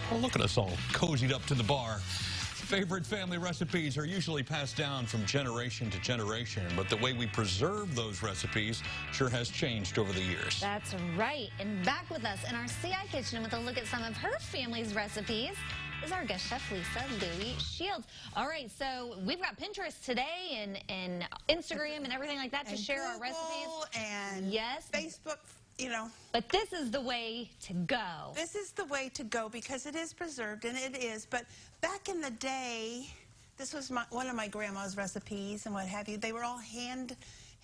Well, look at us all cozied up to the bar. Favorite family recipes are usually passed down from generation to generation, but the way we preserve those recipes sure has changed over the years. That's right. And back with us in our CI kitchen with a look at some of her family's recipes is our guest chef, Lisa Lewey Shields. All right, so we've got Pinterest today and Instagram and everything like that to share Google our recipes. And yes, Facebook, you know. But this is the way to go. This is the way to go because it is preserved, and it is. But back in the day, this was one of my grandma's recipes and what have you. They were all hand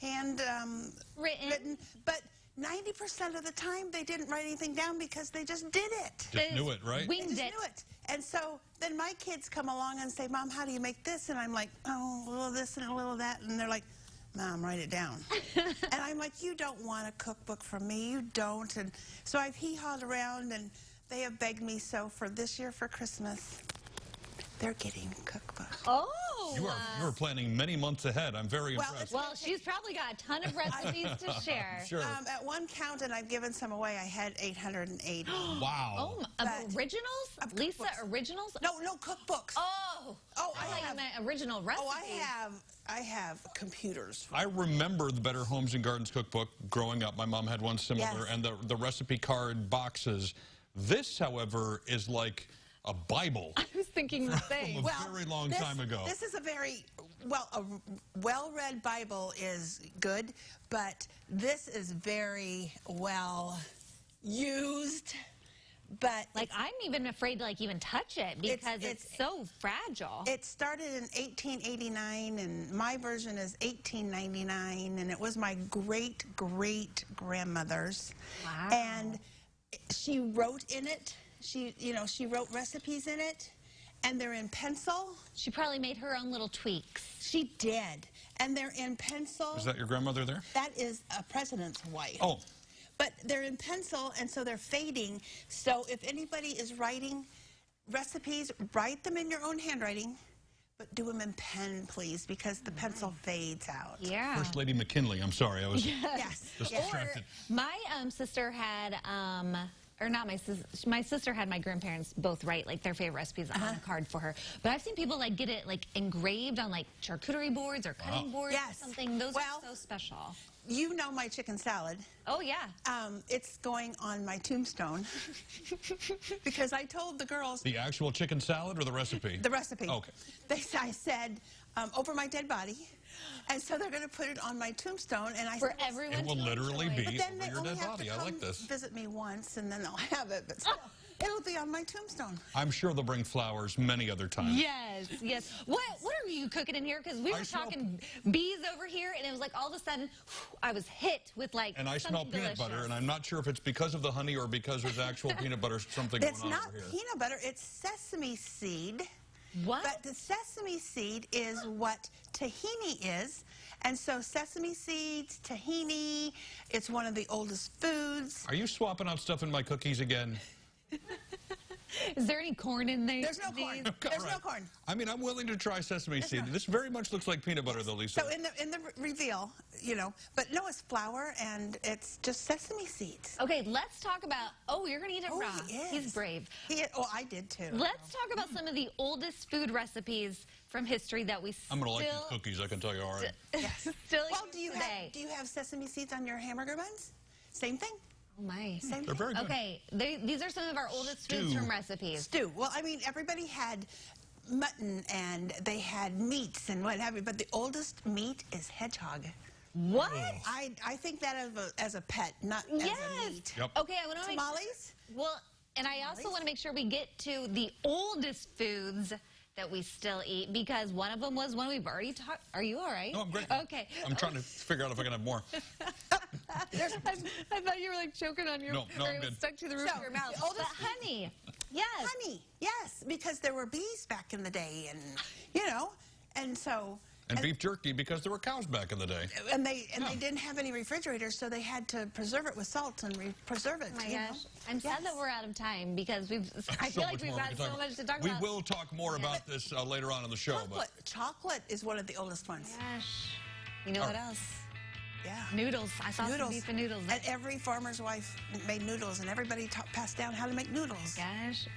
written. But 90% of the time, they didn't write anything down because they just did it. Just knew it, right? Winged they just knew it. And so then my kids come along and say, Mom, how do you make this? And I'm like, oh, a little this and a little that. And they're like, Mom, write it down. And I'm like, you don't want a cookbook from me. You don't. And so I've hee-hawed around, and they have begged me. So for this year, for Christmas, they're getting a cookbook. Oh. You are planning many months ahead. I'm very impressed. Well, she's probably got a ton of recipes to share. Sure. At one count, and I've given some away, I had 880. Wow. Oh, originals? Lisa, originals? No, cookbooks. Oh. I thought you meant original recipes. Oh, I have computers. I remember the Better Homes and Gardens cookbook growing up. My mom had one similar, Yes. and the recipe card boxes. This, however, is like a Bible. I was thinking the same. From a very long time ago. This is a well-read Bible is good, but this is very well used. But like, I'm even afraid to even touch it because it's so fragile. It started in 1889, and my version is 1899, and it was my great-great-grandmother's. Wow. And she wrote in it. She wrote recipes in it, and they're in pencil. She probably made her own little tweaks. She did, and they're in pencil. Is that your grandmother there? That is a president's wife. Oh. But they're in pencil, and so they're fading. So if anybody is writing recipes, write them in your own handwriting, but do them in pen, please, because the pencil fades out. Yeah. First Lady McKinley, I'm sorry. I was Yes. just distracted. My sister had, or not my sister had my grandparents both write their favorite recipes on a card for her. But I've seen people get it engraved on charcuterie boards or cutting boards or something. Those are so special. You know my chicken salad. Oh, yeah. It's going on my tombstone because I told the girls. The actual chicken salad or the recipe? The recipe. Okay. I said, over my dead body. And so they're going to put it on my tombstone. And I For said, everyone it will literally be but then over your dead body. I like this. Visit me once, and then they'll have it. But still, it'll be on my tombstone. I'm sure they'll bring flowers many other times. Yes, yes. What are you cooking in here? Because we were talking bees over here, and it was all of a sudden, I was hit with And I smell peanut butter, and I'm not sure if it's because of the honey or because there's actual peanut butter something going on over here. It's not peanut butter. It's sesame seed. What? But the sesame seed is what tahini is. And so sesame seeds, tahini, it's one of the oldest foods. Are you swapping out stuff in my cookies again? Is there any corn in there? There's no corn. There's no corn. I mean, I'm willing to try sesame seed. This very much looks like peanut butter, though, Lisa. So in the reveal, but no, it's flour, and it's just sesame seeds. Okay, let's talk about, you're going to eat it raw. He's brave. I did too. Let's talk about some of the oldest food recipes from history that we still... I'm going to like these cookies, I can tell you already. Yes. Still well, do you have sesame seeds on your hamburger buns? Same thing. Oh, my. They're very good. Okay, these are some of our oldest foods from recipes. Stew. Well, I mean, everybody had mutton, and they had meats and what have you, but the oldest meat is hedgehog. What? I think that as a pet, not as a meat. Yep. Okay, I want to make... Tamales? Well, and I also want to make sure we get to the oldest foods that we still eat, because one of them was one we've already talked... Are you all right? No, I'm great. Okay. I'm trying to figure out if I can have more. I thought you were choking on your... No, I'm good. Stuck to the roof of your mouth. But honey. Yes. Honey, yes, because there were bees back in the day, and, and so... And beef jerky, because there were cows back in the day. And they didn't have any refrigerators, so they had to preserve it with salt and preserve it. Oh my gosh. I'm sad that we're out of time, because I feel like we've got so much to talk about. We will talk more about this later on in the show. Chocolate is one of the oldest ones. Gosh. You know what else? Yeah. Noodles. I saw some beef and noodles. And every farmer's wife made noodles, and everybody passed down how to make noodles. Gosh.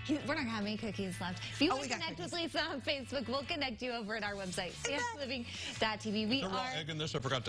We're not going to have any cookies left. If you want we to got connect with cookies. Lisa on Facebook, we'll connect you over at our website, csliving.tv. The raw egg in this, I forgot to